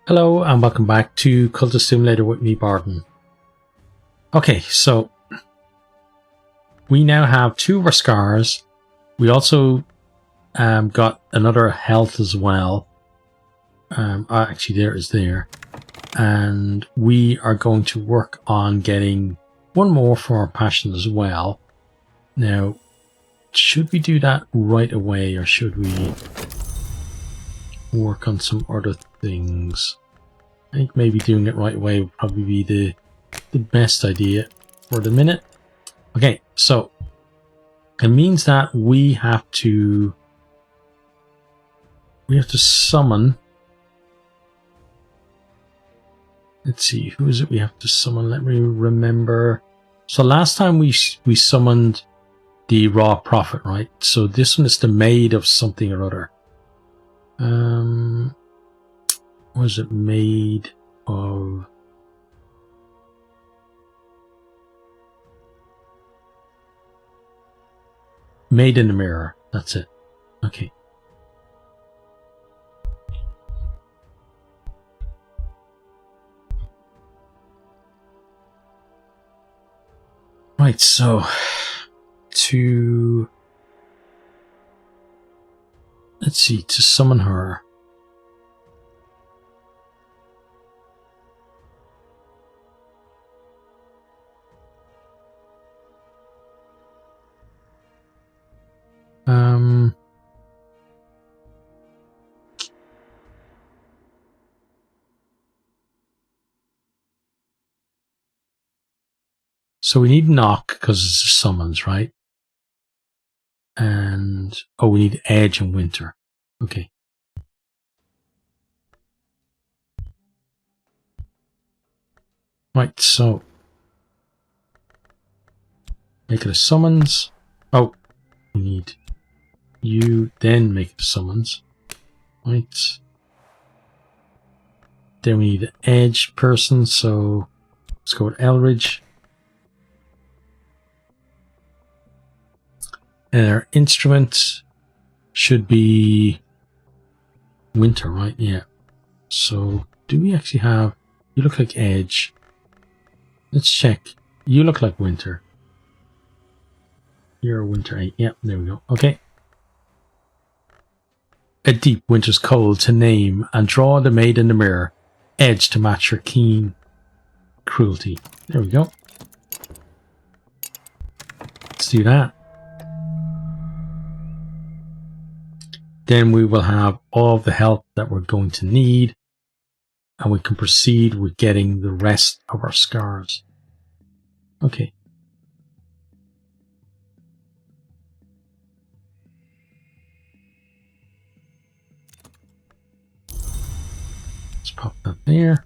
Hello and welcome back to Cultist Simulator with me, Barton. Okay, so we now have 2 of our scars. We also got another health as well. Actually, there is there. And we are going to work on getting 1 more for our passion as well. Now, should we do that right away or should we work on some other things? I think maybe doing it right away would probably be the best idea for the minute. Okay, so it means that we have to summon. Let's see, who is it we have to summon? Let me remember. So last time we summoned the raw prophet, right? So this one is the maid of something or other. Was it made of? Made in the mirror. That's it. Okay. Right, so let's see, to summon her. So we need knock because it's a summons, right? And we need edge and winter. Okay. Right, so make it a summons. Oh, we need you, then make it a summons. Right. Then we need an edge person, so let's go with Elridge. And our instrument should be winter, right? Yeah. So do we actually have, you look like edge. Let's check. You look like winter. You're a winter 8. Yeah, there we go. Okay. A deep winter's cold to name and draw the maid in the mirror. Edge to match her keen cruelty. There we go. Let's do that. Then we will have all the help that we're going to need. And we can proceed with getting the rest of our scars. Okay. Let's pop that there.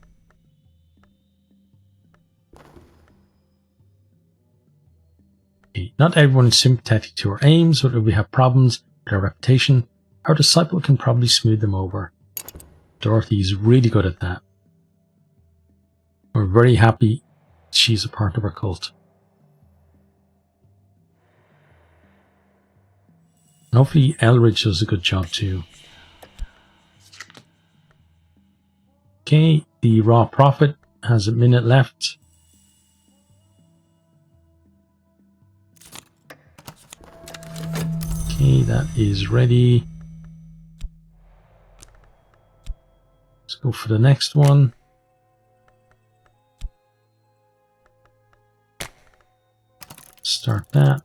Okay. Not everyone is sympathetic to our aims, but if we have problems with our reputation, our disciple can probably smooth them over. Dorothy's really good at that. We're very happy she's a part of our cult. And hopefully Elridge does a good job too. Okay, the raw prophet has a minute left. Okay, that is ready. Let's go for the next one. Start that.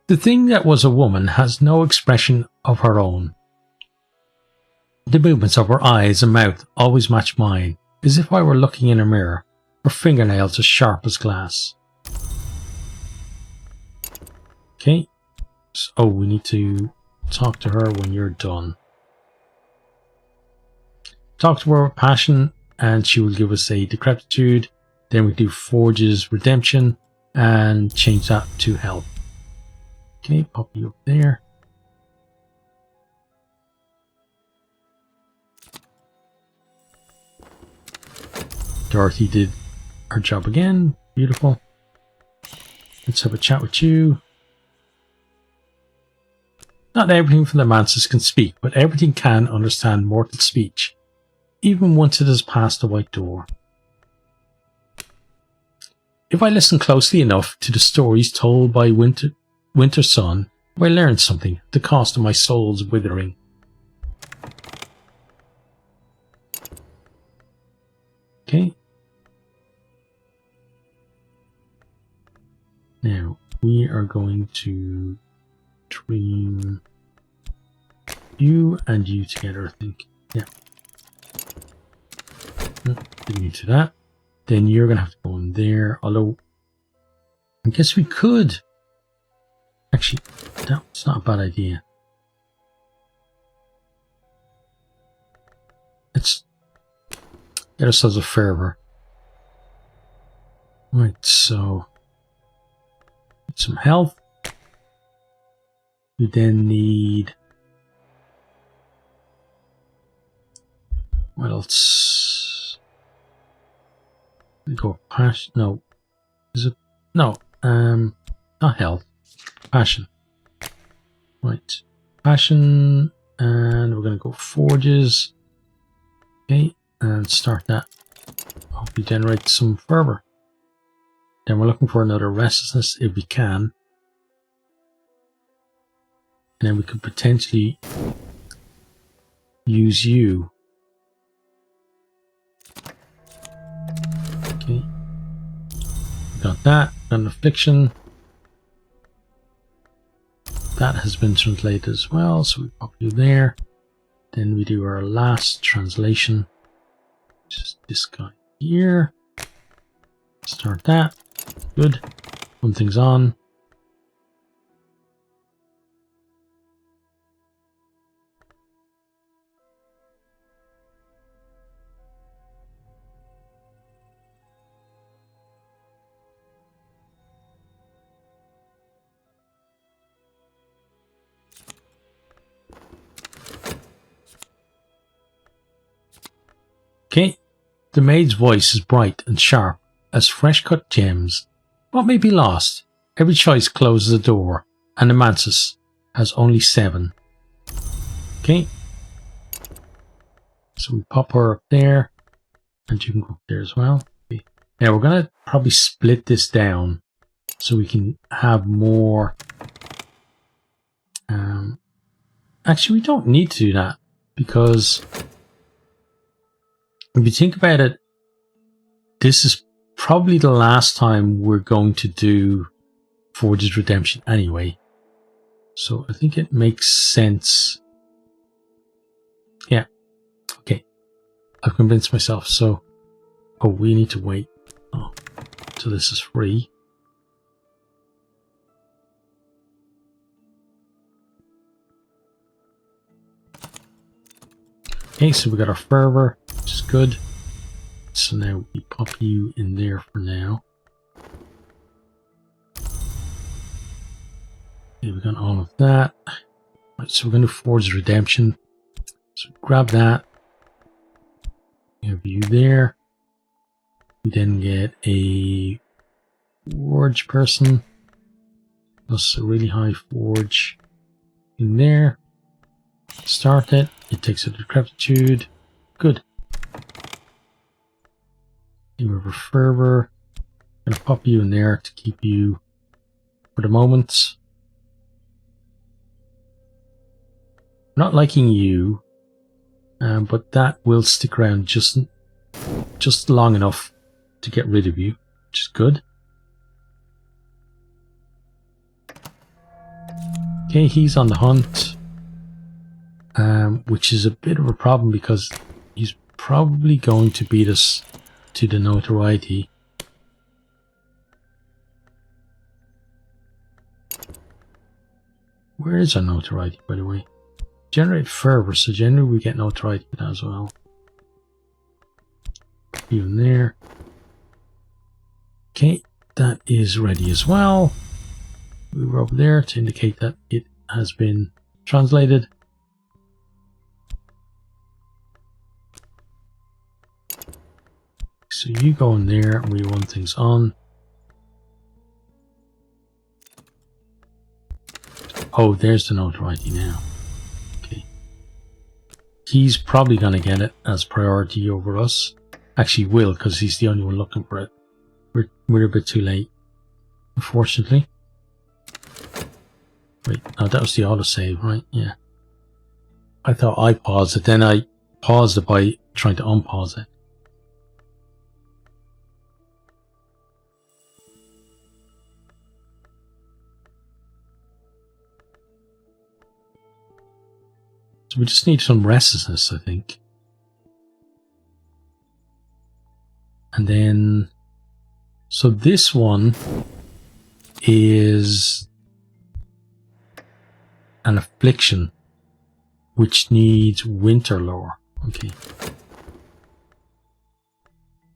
The thing that was a woman has no expression of her own. The movements of her eyes and mouth always match mine, as if I were looking in a mirror, her fingernails as sharp as glass. Okay. So, we need to talk to her when you're done. Talk to her with passion, and she will give us a decrepitude. Then we do Forge's redemption and change that to help. Okay, pop you up there. Dorothy did her job again. Beautiful. Let's have a chat with you. Not everything from the mantis can speak, but everything can understand mortal speech, even once it has passed the white door. If I listen closely enough to the stories told by Winter Sun, I learned something at the cost of my soul's withering. Okay. Now, we are going to dream you and you together, I think. Yeah. Didn't need to that. Then you're going to have to go in there. Although, I guess we could. Actually, that's not a bad idea. Let's get ourselves a fervor. Right, so some health. We then need, what else? We go passion. No, is it? No, not health. Passion. Right, passion, and we're gonna go forges. Okay, and start that. Hope we generate some fervor. Then we're looking for another restlessness if we can. And then we could potentially use you. Okay. Got that. Got an affliction. That has been translated as well, so we pop you there. Then we do our last translation, which is this guy here. Start that. Good. Something's on. Okay. The maid's voice is bright and sharp as fresh-cut gems. What may be lost? Every choice closes a door, and the mantis has only 7. Okay. So we pop her up there, and you can go up there as well. Okay. Now we're going to probably split this down so we can have more. Actually, we don't need to do that because if you think about it, this is probably the last time we're going to do Forge's Redemption anyway. So I think it makes sense. Yeah. Okay. I've convinced myself. So, oh, we need to wait. Oh, so this is free. Okay, so we got our fervor, which is good. So now we pop you in there for now. Okay, we got all of that. Right, so we're going to Forge Redemption. So grab that. We have you there. We then get a Forge person. Plus a really high Forge in there. Start it. It takes a decrepitude. Good. You have a fervor. I'm going to pop you in there to keep you for the moment. Not liking you, but that will stick around just long enough to get rid of you, which is good. Okay, he's on the hunt. Which is a bit of a problem because he's probably going to beat us to the notoriety. Where is our notoriety, by the way? Generate fervor, so generally we get notoriety with that as well. Even there. Okay, that is ready as well. We were over there to indicate that it has been translated. So you go in there and we run things on. Oh, there's the notoriety now. Okay. He's probably going to get it as priority over us. Actually will, because he's the only one looking for it. We're a bit too late, unfortunately. Wait, no, that was the autosave, right? Yeah. I thought I paused it, then I paused it by trying to unpause it. So we just need some restlessness, I think. And then, so this one is an affliction which needs winter lore. Okay.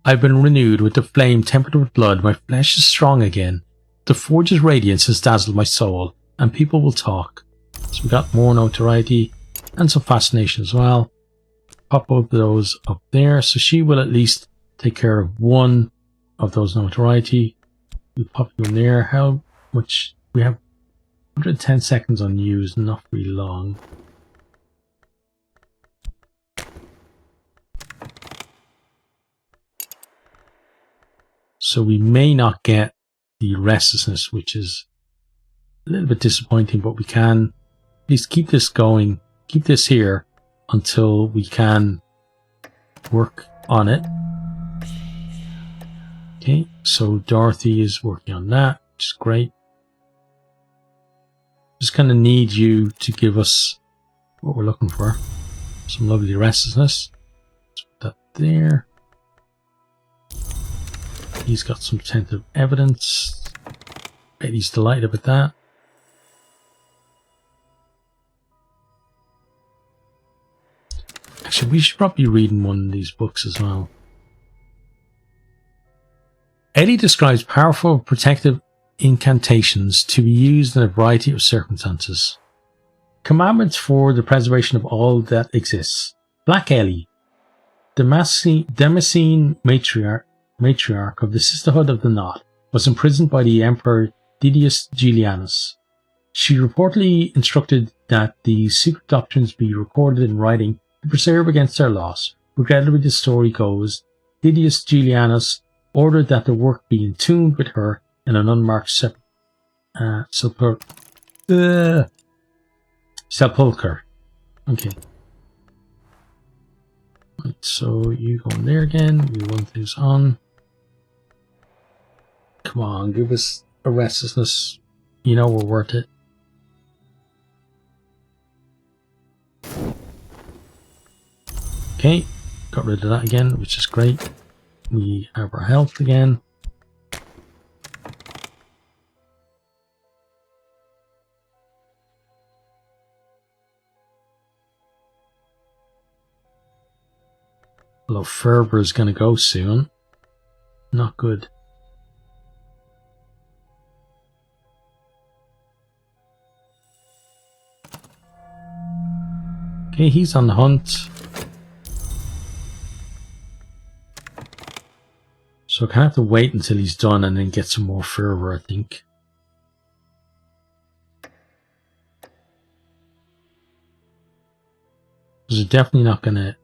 I've been renewed with the flame tempered with blood. My flesh is strong again. The forge's radiance has dazzled my soul, and people will talk. So we got more notoriety and some fascination as well. Pop both of those up there. So she will at least take care of one of those notoriety. We'll pop you in there. How much? We have 110 seconds unused, not really long. So we may not get the restlessness, which is a little bit disappointing, but we can at least keep this going, keep this here until we can work on it. Okay, so Dorothy is working on that, which is great. Just kind of need you to give us what we're looking for. Some lovely restlessness. Let's put that there. He's got some tentative evidence. Bet he's delighted with that. Actually, we should probably be reading one of these books as well. Ellie describes powerful protective incantations to be used in a variety of circumstances. Commandments for the preservation of all that exists. Black Ellie, Damascene matriarch of the Sisterhood of the Knot, was imprisoned by the Emperor Didius Julianus. She reportedly instructed that the secret doctrines be recorded in writing to preserve against their loss. Regrettably, the story goes, Didius Julianus ordered that the work be entombed with her in an unmarked sepulchre. Okay. Right, so you go in there again. We run things on. Come on, give us a restlessness. You know we're worth it. Okay, got rid of that again, which is great. We have our health again. Although Ferber is going to go soon. Not good. Okay, he's on the hunt. So I kind of have to wait until he's done and then get some more fervor, I think. Because we're definitely not going to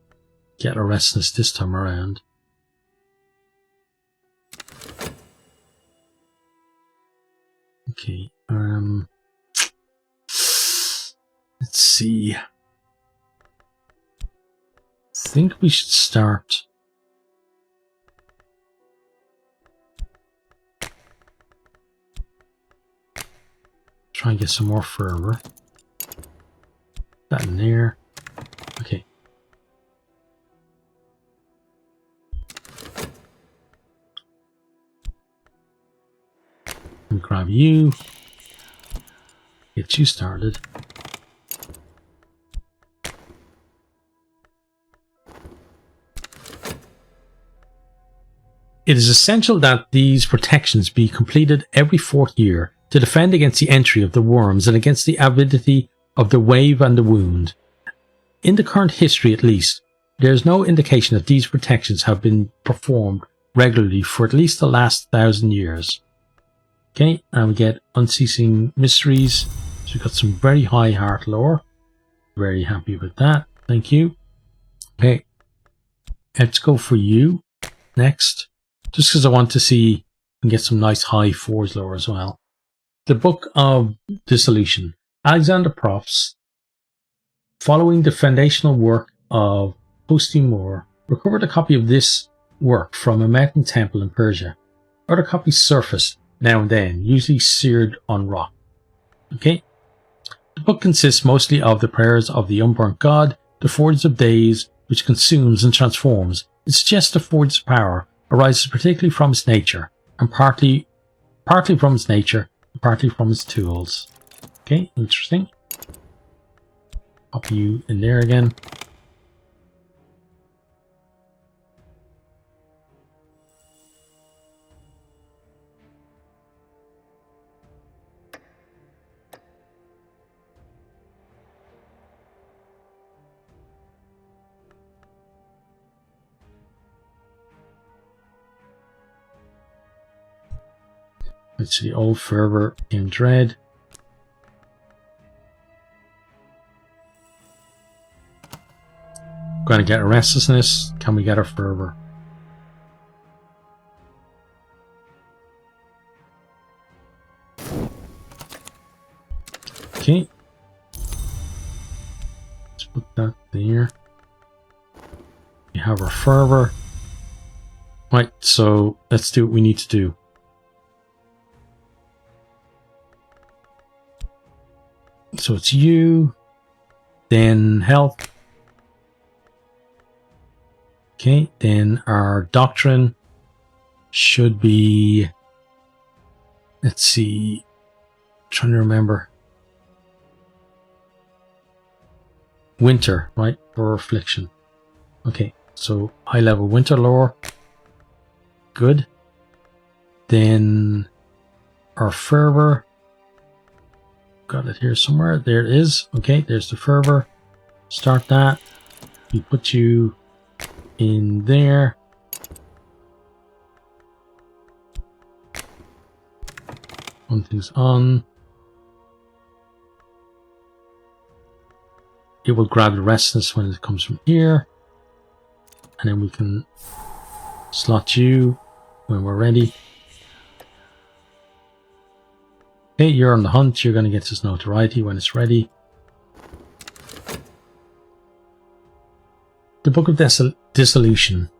get a restlessness this time around. Okay, let's see. I think we should start. Try and get some more fervor. That in there. Okay. And grab you. Get you started. It is essential that these protections be completed every 4th year to defend against the entry of the worms and against the avidity of the wave and the wound. In the current history at least, there is no indication that these protections have been performed regularly for at least the last 1,000 years. Okay, and we get unceasing mysteries. So we've got some very high heart lore. Very happy with that. Thank you. Okay. Let's go for you next. Just because I want to see and get some nice high 4s lore as well. The Book of Dissolution. Alexander Profs, following the foundational work of Posty Moore, recovered a copy of this work from a mountain temple in Persia. Other copies surfaced now and then, usually seared on rock. Okay. The book consists mostly of the prayers of the unburnt god, the Forge of Days, which consumes and transforms. It suggests the Forge's power arises particularly from its nature, and partly from its nature, and partly from its tools. Okay, interesting. Pop you in there again. Let's see, Old Fervor in Dread. Going to get a Restlessness. Can we get a Fervor? Okay. Let's put that there. We have our Fervor. Right, so let's do what we need to do. So it's you, then health. Okay, then our doctrine should be, let's see, I'm trying to remember. Winter, right, for affliction. Okay, so high level winter lore. Good. Then our fervor. Got it here somewhere. There it is. Okay, there's the fervor. Start that. We put you in there. One thing's on. It will grab the restlessness when it comes from here. And then we can slot you when we're ready. Okay, you're on the hunt. You're going to get this notoriety when it's ready. The Book of Dissolution.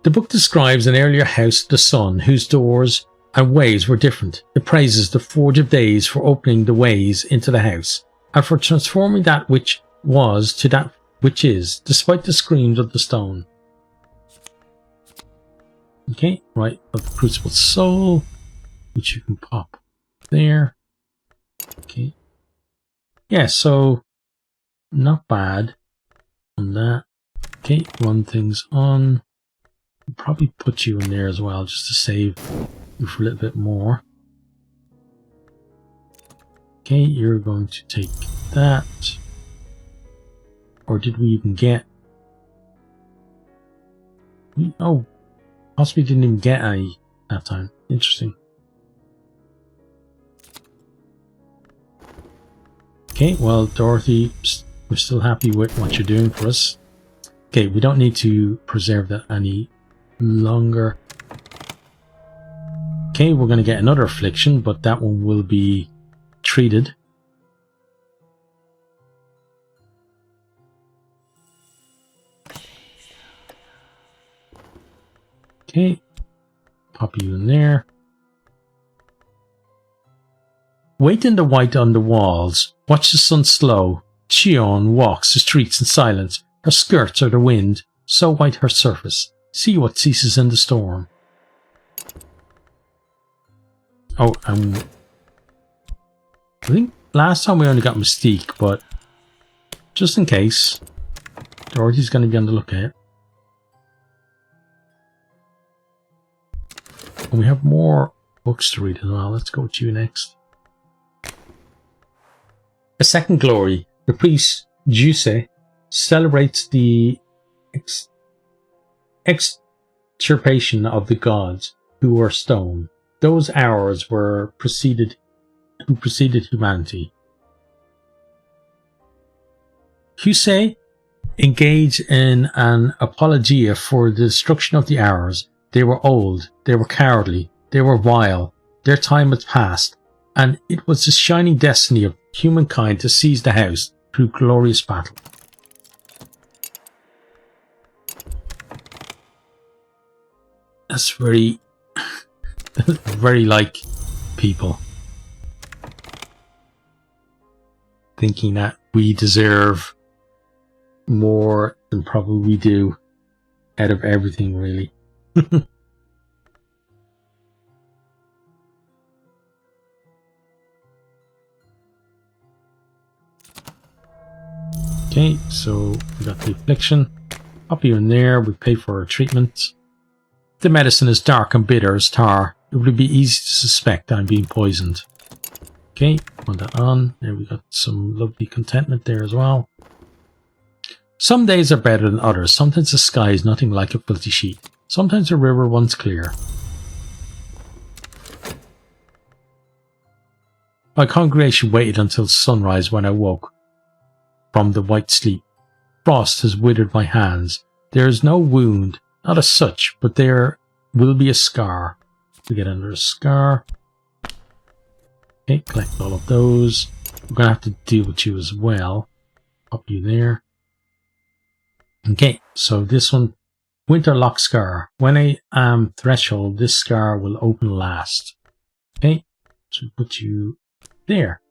The book describes an earlier house of the sun whose doors and ways were different. It praises the Forge of Days for opening the ways into the house and for transforming that which was to that which is, despite the screams of the stone. Okay, right, of the Crucible Soul, which you can pop there. Okay. Yeah, so not bad on that. Okay, run things on. I'll probably put you in there as well just to save you for a little bit more. Okay, you're going to take that. Or did we even get... Oh, possibly didn't even get any that time. Interesting. Okay, well, Dorothy, we're still happy with what you're doing for us. Okay, we don't need to preserve that any longer. Okay, we're going to get another affliction, but that one will be treated. Okay, pop you in there. Wait in the white on the walls. Watch the sun slow. Chion walks the streets in silence. Her skirts are the wind, so white her surface. See what ceases in the storm. Oh, I think last time we only got Mystique, but just in case, Dorothy's going to be on the lookout. And we have more books to read as well. Let's go with you next. A Second Glory. The priest Giuse celebrates the extirpation of the gods who were stone. Those hours who preceded humanity. You say, engage in an apologia for the destruction of the hours. They were old, they were cowardly, they were vile, their time had passed, and it was the shining destiny of humankind to seize the house through glorious battle. That's very, very like people thinking that we deserve more than probably we do out of everything, really. Okay, so we got the affliction. Up here and there, we pay for our treatment. The medicine is dark and bitter as tar. It would be easy to suspect I'm being poisoned. Okay, put that on. There we got some lovely contentment there as well. Some days are better than others. Sometimes the sky is nothing like a filthy sheet. Sometimes the river runs clear. My congregation waited until sunrise when I woke from the white sleep. Frost has withered my hands. There is no wound, not as such, but there will be a scar. We get another scar. Okay, collect all of those. We're going to have to deal with you as well. Pop you there. Okay, so this one, Winter Lock Scar. When I am threshold, this scar will open last. Okay, so put you there.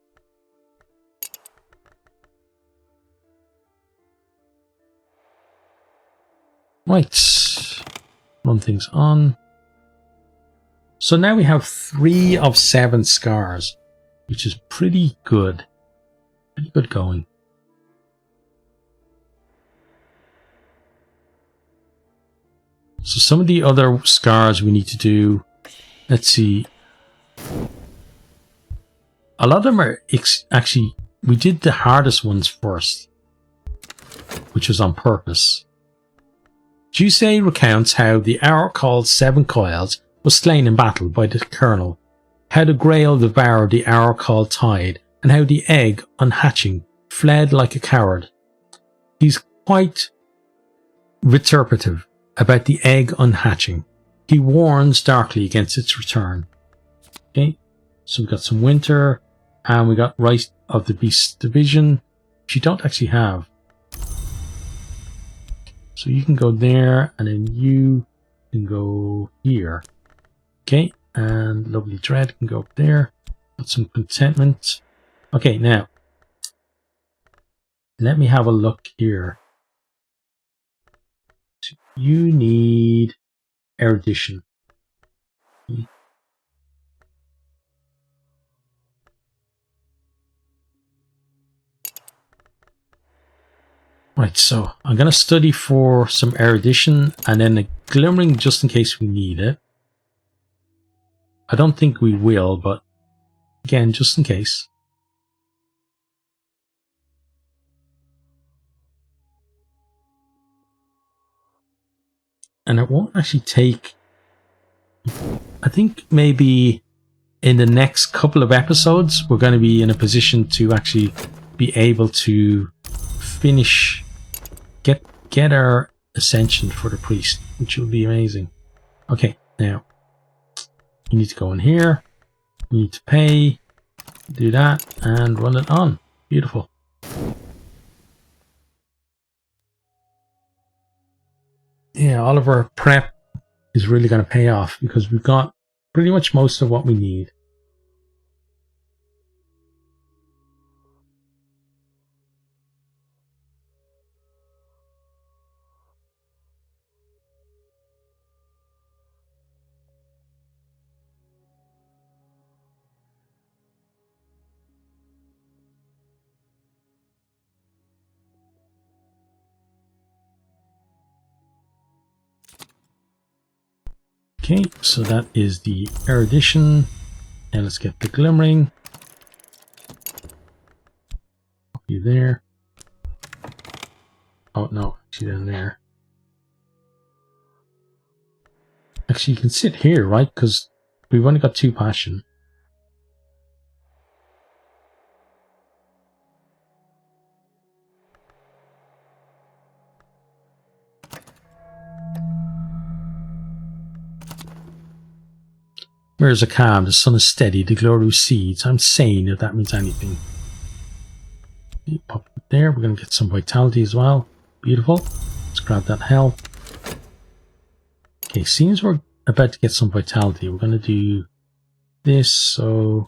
Right, run things on. So now we have 3 of 7 scars, which is pretty good. Pretty good going. So some of the other scars we need to do, let's see. A lot of them are actually, we did the hardest ones first, which was on purpose. Jusei recounts how the hour called Seven Coils was slain in battle by the Colonel, how the Grail devoured the hour called Tide, and how the egg, on hatching, fled like a coward. He's quite vituperative about the egg unhatching. He warns darkly against its return. Okay, so we've got some winter, and we got Right of the Beast Division, which you don't actually have. So you can go there, and then you can go here. Okay, and Lovely Dread can go up there. Got some contentment. Okay, now, let me have a look here. So you need erudition. Right, so I'm going to study for some erudition and then a glimmering just in case we need it. I don't think we will, but again, just in case. And it won't actually take... I think maybe in the next couple of episodes, we're going to be in a position to actually be able to finish... Get our ascension for the priest, which will be amazing. Okay, now you need to go in here. You need to pay, do that, and run it on. Beautiful. Yeah, all of our prep is really going to pay off because we've got pretty much most of what we need. Okay, so that is the erudition. And let's get the glimmering. You there. Oh no, actually down there. Actually, you can sit here, right? Because we've only got 2 passion. Mirrors are calm, the sun is steady, the glow recedes. I'm sane, if that means anything. Pop it there. We're going to get some vitality as well. Beautiful. Let's grab that health. Okay, seems we're about to get some vitality. We're going to do this, so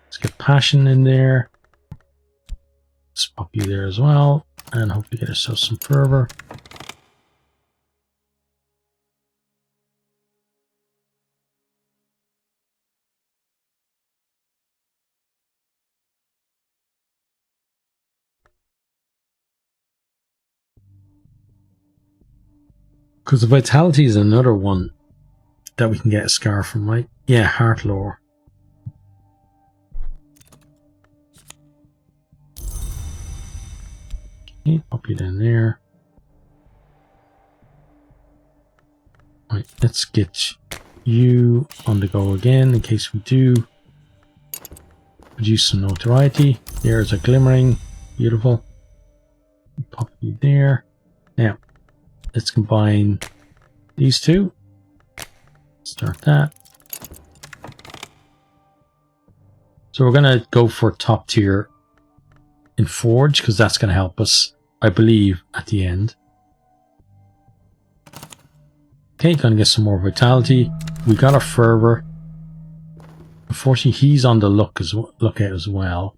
let's get passion in there. Let's pop you there as well, and hopefully get ourselves some fervor. Because the vitality is another one that we can get a scar from, right? Yeah, heart lore. Okay, pop you down there. Right, let's get you on the go again in case we do produce some notoriety. There's a glimmering. Beautiful. Pop you there. Now, let's combine these two. Start that. So we're going to go for top tier in Forge because that's going to help us, I believe, at the end. Okay, going to get some more vitality. We got a fervor. Unfortunately, he's on the lookout as well.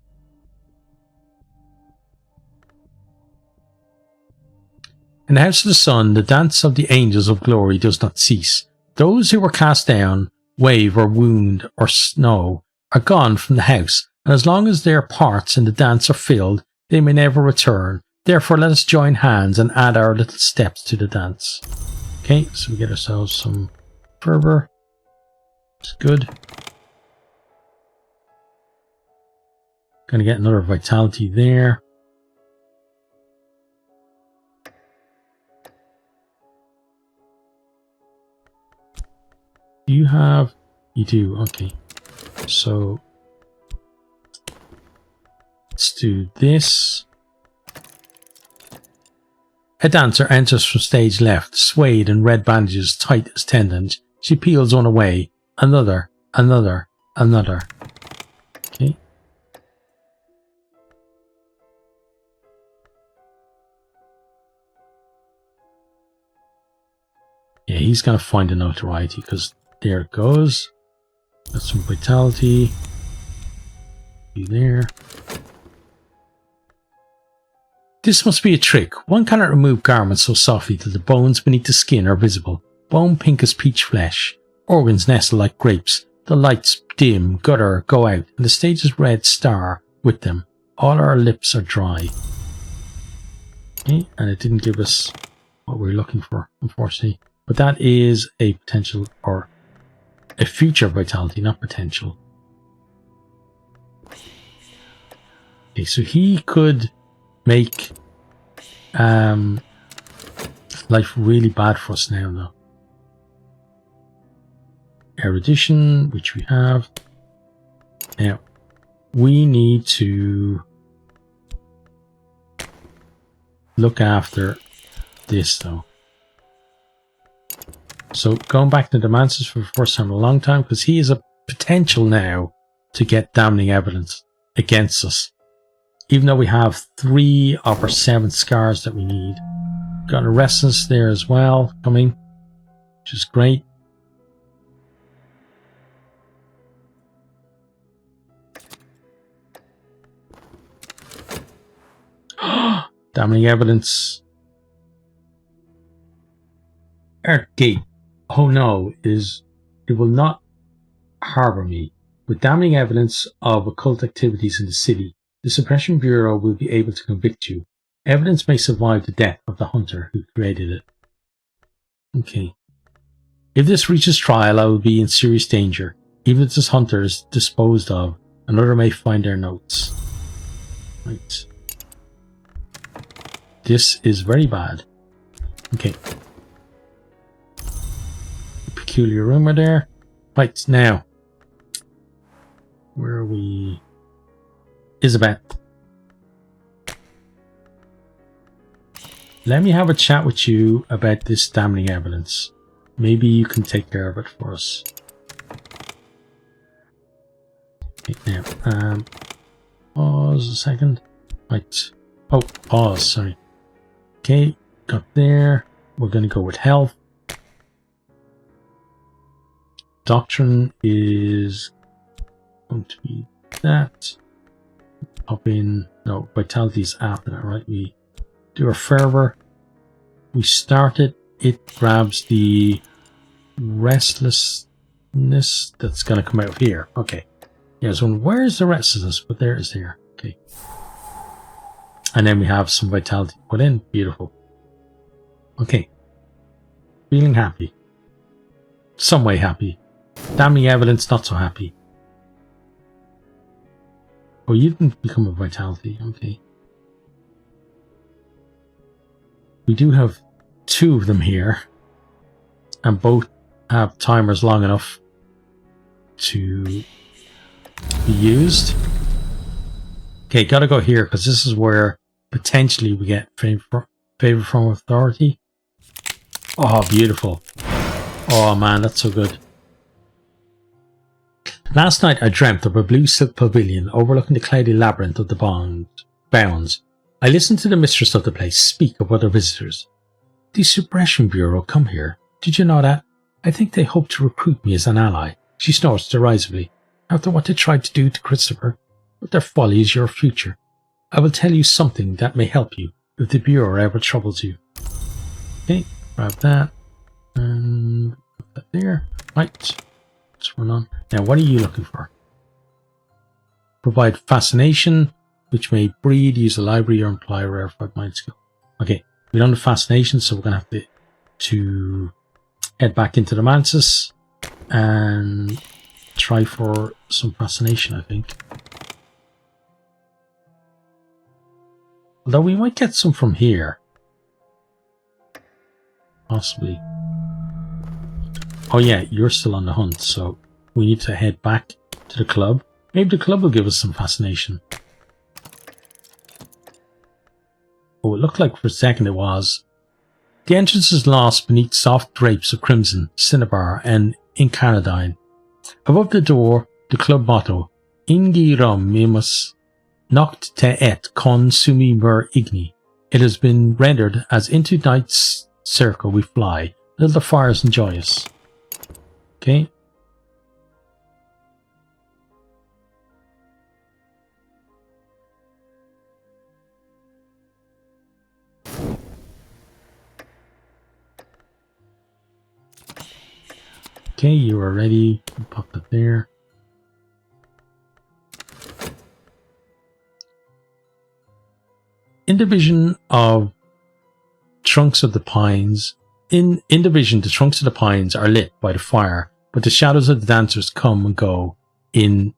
In the House of the Sun, the dance of the angels of glory does not cease. Those who were cast down, wave or wound or snow, are gone from the house, and as long as their parts in the dance are filled, they may never return. Therefore, let us join hands and add our little steps to the dance. Okay, so we get ourselves some fervor. It's good. Gonna get another vitality there. Do you have? You do, okay. So let's do this. A dancer enters from stage left, swayed in red bandages tight as tendons. She peels one away. Another, another, another. Okay. Yeah, he's going to find a notoriety because there it goes. Got some vitality. Be there. This must be a trick. One cannot remove garments so softly that the bones beneath the skin are visible. Bone pink as peach flesh. Organs nestle like grapes. The lights dim, gutter, go out, and the stage's red star with them. All our lips are dry. Okay, and it didn't give us what we were looking for, unfortunately. But that is a potential, or a future vitality, not potential. Okay, so he could make life really bad for us now, though. Erudition, which we have. Now, we need to look after this, though. So, going back to the Demances for the first time in a long time, because he is a potential now to get damning evidence against us. Even though we have 3 of our 7 scars that we need. Got a Restless there as well, coming, which is great. Damning evidence. Our gate, oh no, it will not harbour me. With damning evidence of occult activities in the city, the Suppression Bureau will be able to convict you. Evidence may survive the death of the hunter who created it. Okay. If this reaches trial, I will be in serious danger. Even if this hunter is disposed of, another may find their notes. Right. This is very bad. Okay. Peculiar rumor there. Right, now. Where are we? Isabel. Let me have a chat with you about this damning evidence. Maybe you can take care of it for us. Okay, now, pause a second. Right. Oh, pause, sorry. Okay, got there. We're going to go with health. Doctrine is going to be that. Pop in, no, vitality is after that, right? We do our fervor. We start it. It grabs the restlessness that's going to come out of here. Okay. Yeah, so where's the restlessness? But there is there. Okay. And then we have some vitality put in. Beautiful. Okay. Feeling happy. Some way happy. Damning evidence, not so happy. Oh, you didn't become a vitality. Okay. We do have 2 of them here. And both have timers long enough to be used. Okay, gotta go here because this is where potentially we get favor from authority. Oh, beautiful. Oh man, that's so good. Last night I dreamt of a blue silk pavilion overlooking the cloudy labyrinth of the bounds. I listened to the mistress of the place speak of other visitors. The Suppression Bureau come here. Did you know that? I think they hope to recruit me as an ally. She snorts derisively. After what they tried to do to Christopher, but their folly is your future. I will tell you something that may help you if the Bureau ever troubles you. Okay, grab that. And put that there. Right. Let's run on. Now, what are you looking for? Provide fascination, which may breed, use a library, or imply a rarefied mind skill. Okay, we don't have fascination, so we're going to have to head back into the Mantis and try for some fascination, I think. Although we might get some from here. Possibly. Oh yeah, you're still on the hunt, so we need to head back to the club. Maybe the club will give us some fascination. Oh, it looked like for a second it was. The entrance is lost beneath soft drapes of crimson, cinnabar, and incarnadine. Above the door, the club motto, Ingi rum mimus noct te et con sumi mer igni. It has been rendered as into night's circle we fly, little the fires and joyous. Okay. Okay, you are ready. Pop it there. In division of trunks of the pines, in division, the trunks of the pines are lit by the fire, but the shadows of the dancers come and go in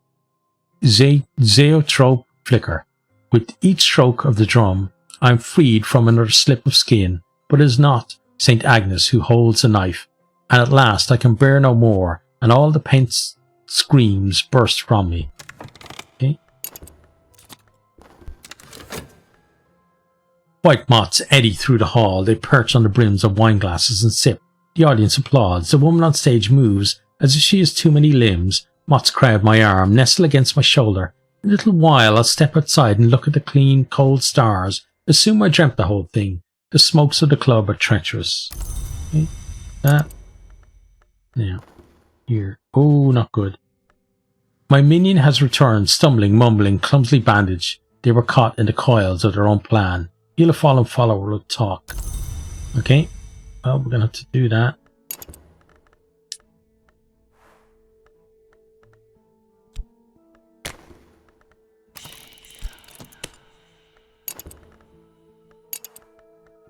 zeotrope flicker. With each stroke of the drum, I am freed from another slip of skin, but it is not Saint Agnes who holds the knife, and at last I can bear no more, and all the pent screams burst from me. Okay. White moths eddy through the hall. They perch on the brims of wine glasses and sip. The audience applauds. The woman on stage moves as if she has too many limbs. Moths crowd my arm, nestle against my shoulder. In a little while I'll step outside and look at the clean, cold stars. Assume I dreamt the whole thing. The smokes of the club are treacherous. Okay. That. Now. Here. Oh, not good. My minion has returned, stumbling, mumbling, clumsily bandaged. They were caught in the coils of their own plan. Heal a fallen follower will talk. Okay. Well, we're going to have to do that.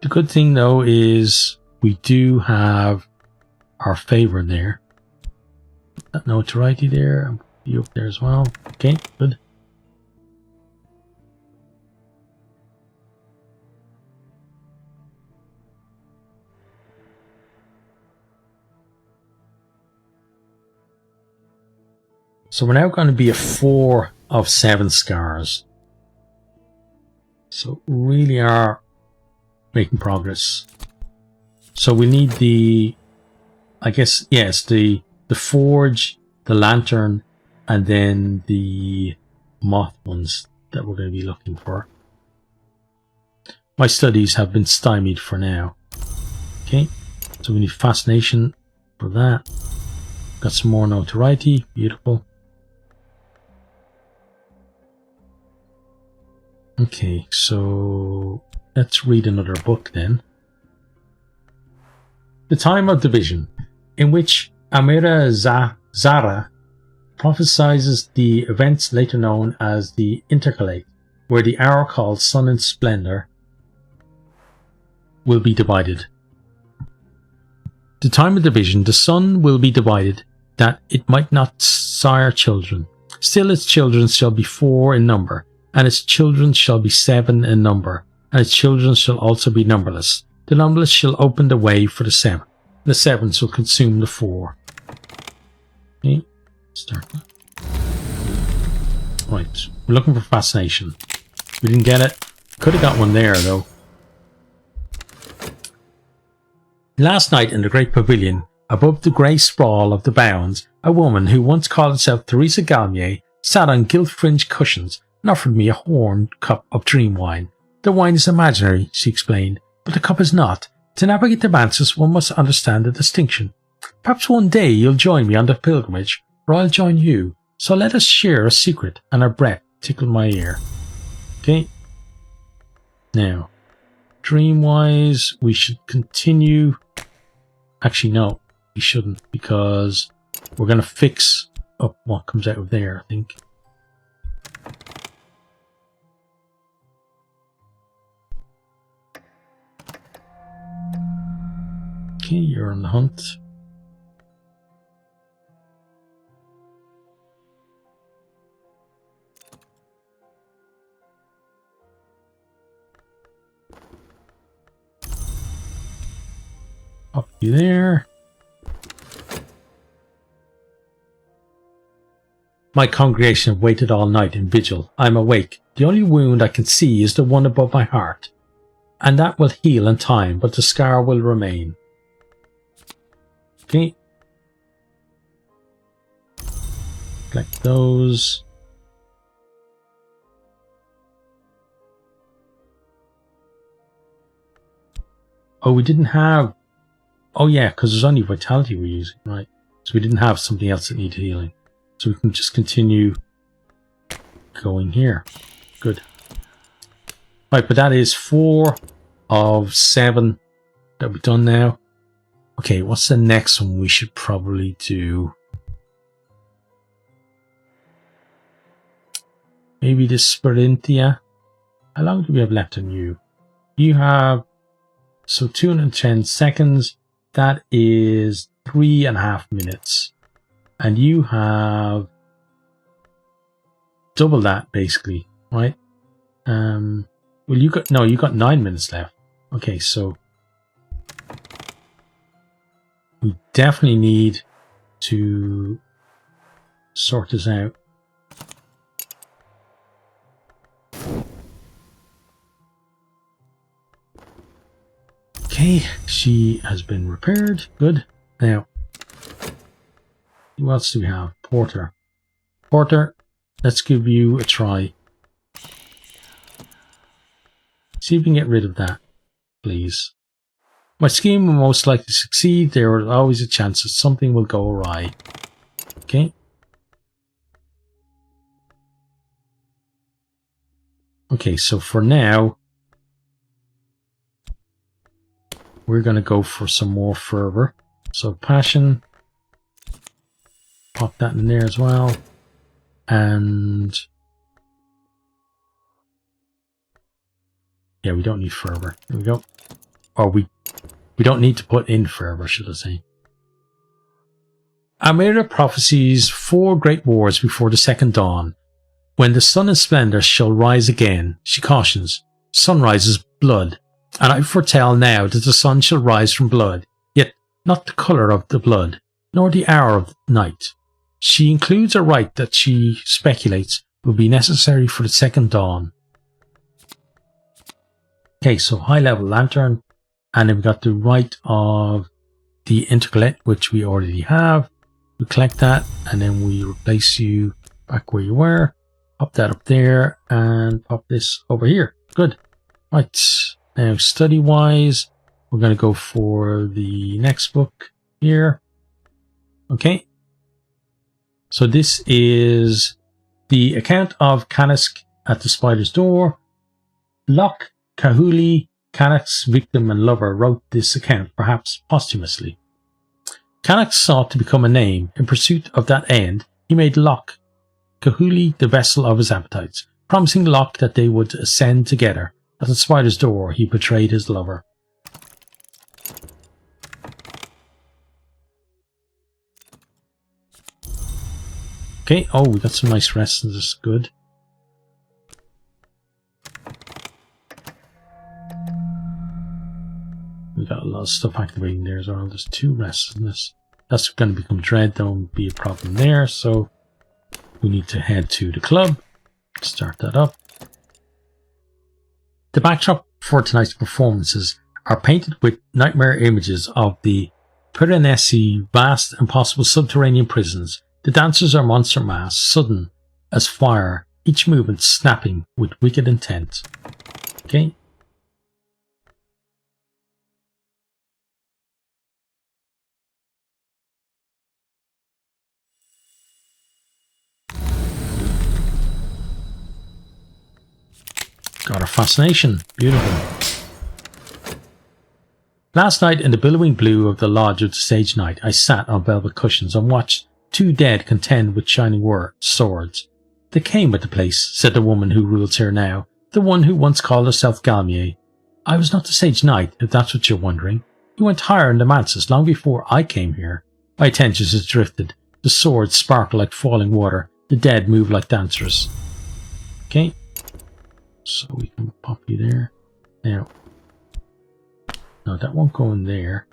The good thing, though, is we do have our favor there. That notoriety there. I'll put you up there as well. Okay, good. So we're now going to be a 4 of 7 scars. So really are making progress. So we need the, I guess, yes, the forge, the lantern, and then the moth ones that we're going to be looking for. My studies have been stymied for now. Okay, so we need fascination for that. Got some more notoriety. Beautiful. Okay, so let's read another book then. The Time of Division, in which Amira Zara prophesies the events later known as the Intercalate, where the hour called Sun and Splendor will be divided. The time of division, the sun will be divided, that it might not sire children. Still its children shall be 4 in number, and its children shall be 7 in number, and its children shall also be numberless. The numberless shall open the way for the 7. The 7 shall consume the 4. Okay, start that. Right, we're looking for fascination. We didn't get it. Could have got one there though. Last night in the great pavilion, above the grey sprawl of the bounds, a woman who once called herself Theresa Galmier sat on gilt-fringed cushions and offered me a horned cup of dream wine. The wine is imaginary, she explained, but the cup is not. To navigate the mantis, one must understand the distinction. Perhaps one day you'll join me on the pilgrimage, or I'll join you. So let us share a secret, and her breath tickled my ear. Okay. Now, dream-wise, we should continue. Actually, no, we shouldn't, because we're going to fix up what comes out of there, I think. Okay, you're on the hunt. Up you there. My congregation have waited all night in vigil. I am awake. The only wound I can see is the one above my heart, and that will heal in time, but the scar will remain. Okay. Collect those. Oh, we didn't have... Oh yeah, because there's only vitality we're using, right? So we didn't have something else that needed healing. So we can just continue going here. Good. Right, but that is 4 of 7 that we've done now. Okay, what's the next one we should probably do? Maybe this Sperinthia. How long do we have left on you? You have... So 210 seconds. That is 3.5 minutes. And you have double that basically, right? Well, you got 9 minutes left. Okay, so we definitely need to sort this out. Okay, she has been repaired. Good. Now, what else do we have? Porter. Porter, let's give you a try. See if we can get rid of that, please. My scheme will most likely succeed. There is always a chance that something will go awry. Okay. Okay, so for now, we're going to go for some more fervor. So passion. Pop that in there as well. And yeah, we don't need fervor. There we go. Or we don't need to put in fervor, should I say. Amira prophesies 4 great wars before the second dawn. When the sun and splendor shall rise again, she cautions, sunrise is blood. And I foretell now that the sun shall rise from blood, yet not the colour of the blood, nor the hour of night. She includes a rite that she speculates will be necessary for the second dawn. Okay, so high level lantern, and then we've got the rite of the intercalate, which we already have. We collect that, and then we replace you back where you were. Pop that up there, and pop this over here. Good. Right. Now, study-wise, we're going to go for the next book here. Okay. So this is the account of Canusk at the Spider's Door. Loch Kahuli, Cannock's victim and lover, wrote this account, perhaps posthumously. Cannock sought to become a name. In pursuit of that end, he made Loch Kahuli the vessel of his appetites. Promising Loch that they would ascend together. At the Spider's Door, he betrayed his lover. Okay, oh, we got some nice rests, this is good. We got a lot of stuff activating there as well. There's 2 rests in this. That's going to become dread, there won't be a problem there, so we need to head to the club. Start that up. The backdrop for tonight's performances are painted with nightmare images of the Piranesi vast impossible subterranean prisons. The dancers are monster masks, sudden as fire, each movement snapping with wicked intent. Okay. Got our fascination. Beautiful. Last night in the billowing blue of the lodge of the sage knight, I sat on velvet cushions and watched 2 dead contend with shining swords. They came with the place, said the woman who rules here now, the one who once called herself Galmier. I was not the sage knight, if that's what you're wondering. He went higher in the manses long before I came here. My attentions had drifted. The swords sparkle like falling water. The dead move like dancers. Okay. So we can pop you there. Now. No, that won't go in there.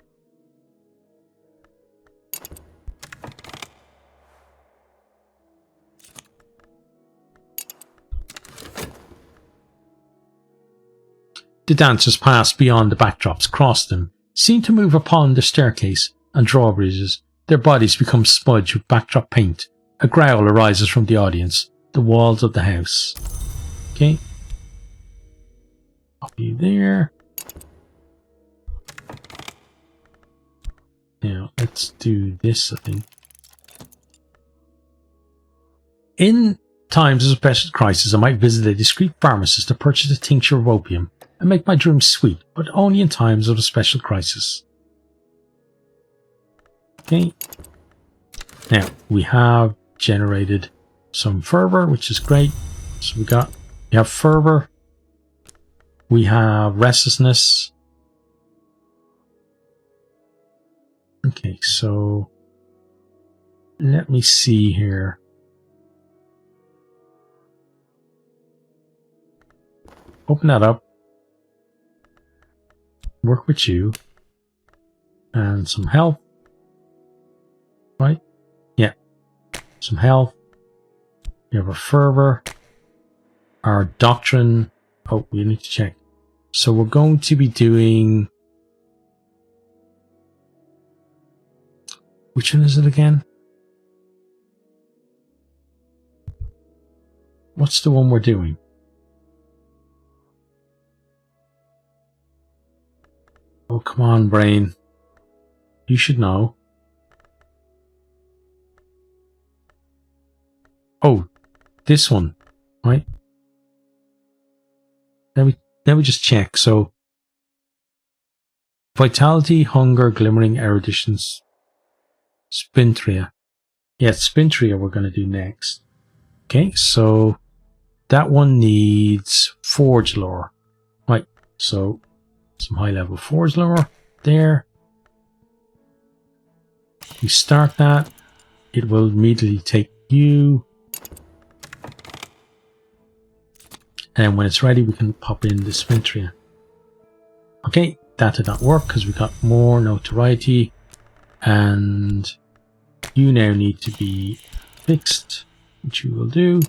The dancers passed beyond the backdrops, crossed them, seemed to move upon the staircase and drawbridges. Their bodies become smudged with backdrop paint. A growl arises from the audience. The walls of the house. Okay. Copy there. Now, let's do this, I think. In times of special crisis, I might visit a discreet pharmacist to purchase a tincture of opium and make my dreams sweet, but only in times of a special crisis. Okay. Now, we have generated some fervor, which is great. So we have fervor. We have restlessness. Okay, so let me see here. Open that up. Work with you. And some health. Right? Yeah. Some health. We have a fervor. Our doctrine. Oh, we need to check. So we're going to be doing... Which one is it again? What's the one we're doing? Oh, come on, brain. You should know. Oh, this one, right? Let me just check. So, vitality, hunger, glimmering, erudition, Spintria. Yeah, Spintria we're going to do next. Okay, so that one needs Forge Lore. Right, so some high level Forge Lore there. We start that. It will immediately take you. And when it's ready, we can pop in the Spintria. Okay, that did not work because we got more notoriety. And you now need to be fixed, which you will do.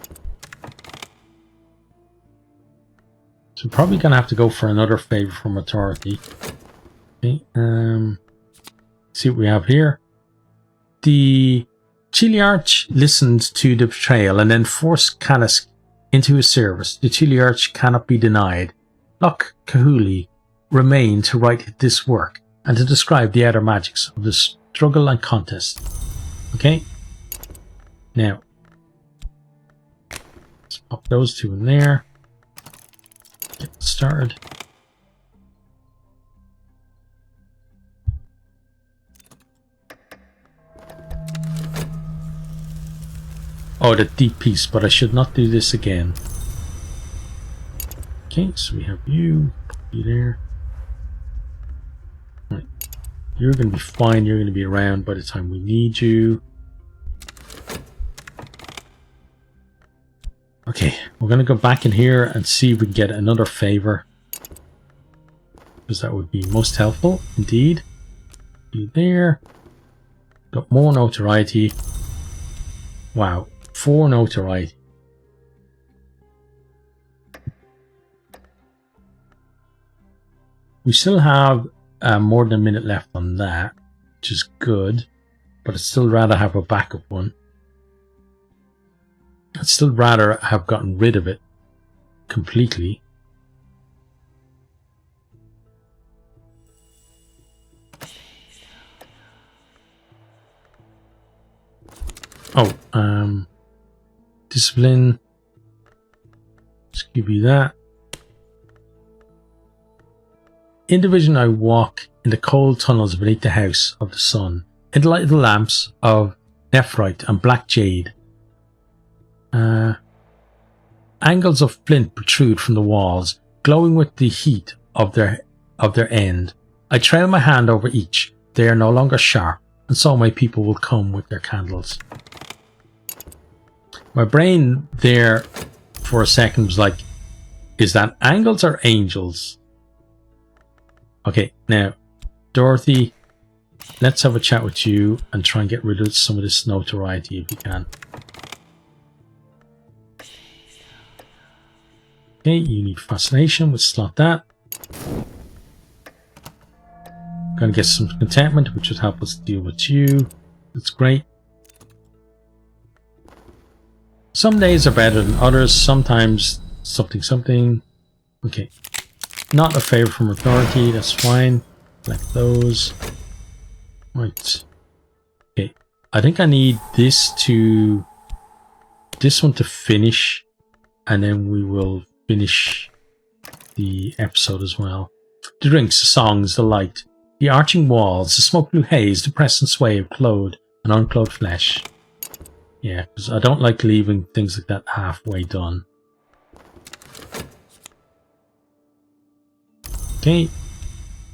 So probably going to have to go for another favor from authority. Okay, see what we have here. The Chiliarch listened to the betrayal and then forced Canis into his service. The Chiliarch cannot be denied. Loch Kahuli remained to write this work and to describe the outer magics of the struggle and contest. Okay. Now, let's pop those two in there. Get started. Oh, the deep piece, but I should not do this again. Okay, so we have you there. Right. You're going to be fine. You're going to be around by the time we need you. Okay, we're going to go back in here and see if we can get another favor. Because that would be most helpful, indeed. You there. Got more notoriety. Wow. 4 notoriety. We still have more than a minute left on that, which is good, but I'd still rather have a backup one. I'd still rather have gotten rid of it completely. Oh, discipline. Let's give you that. In the vision I walk in the cold tunnels beneath the house of the sun, in the light of the lamps of nephrite and black jade. Angles of flint protrude from the walls, glowing with the heat of their end. I trail my hand over each. They are no longer sharp, and so my people will come with their candles. My brain there for a second was like, is that angels or angels? Okay, now, Dorothy, let's have a chat with you and try and get rid of some of this notoriety if you can. Okay, you need fascination. We'll slot that. Gonna get some contentment, which would help us deal with you. That's great. Some days are better than others. Sometimes something. Okay. Not a favor from authority. That's fine. Like those. Right. Okay. I think I need this one to finish, and then we will finish the episode as well. The drinks, the songs, the light, the arching walls, the smoke blue haze, the press and sway of clothed and unclothed flesh. Yeah, because I don't like leaving things like that halfway done. Okay,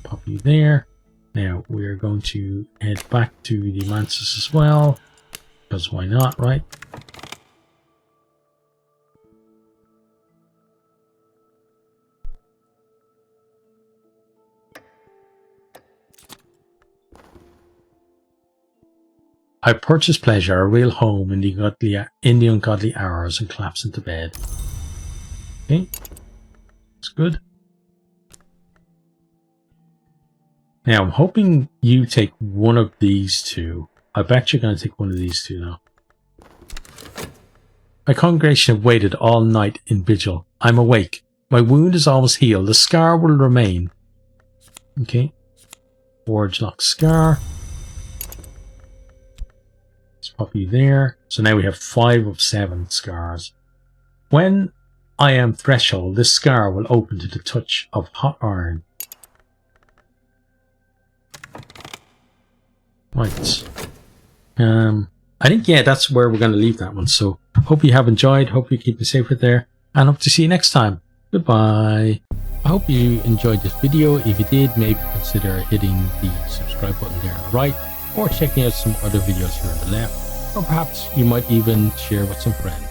pop you there. Now we're going to head back to the Mantis as well, because why not, right? I purchase pleasure, a real home in the ungodly hours, and collapse into bed. Okay, that's good. Now I'm hoping you take one of these two. I bet you're going to take one of these two now. My congregation have waited all night in vigil. I'm awake. My wound is almost healed. The scar will remain. Okay. Forge lock scar. Let's pop you there. So now we have 5 of 7 scars. When I am threshold, this scar will open to the touch of hot iron. Right. I think, yeah, that's where we're going to leave that one. So, hope you have enjoyed. Hope you keep it safe out there. And hope to see you next time. Goodbye. I hope you enjoyed this video. If you did, maybe consider hitting the subscribe button there on the right. Or checking out some other videos here on the left. Or perhaps you might even share with some friends.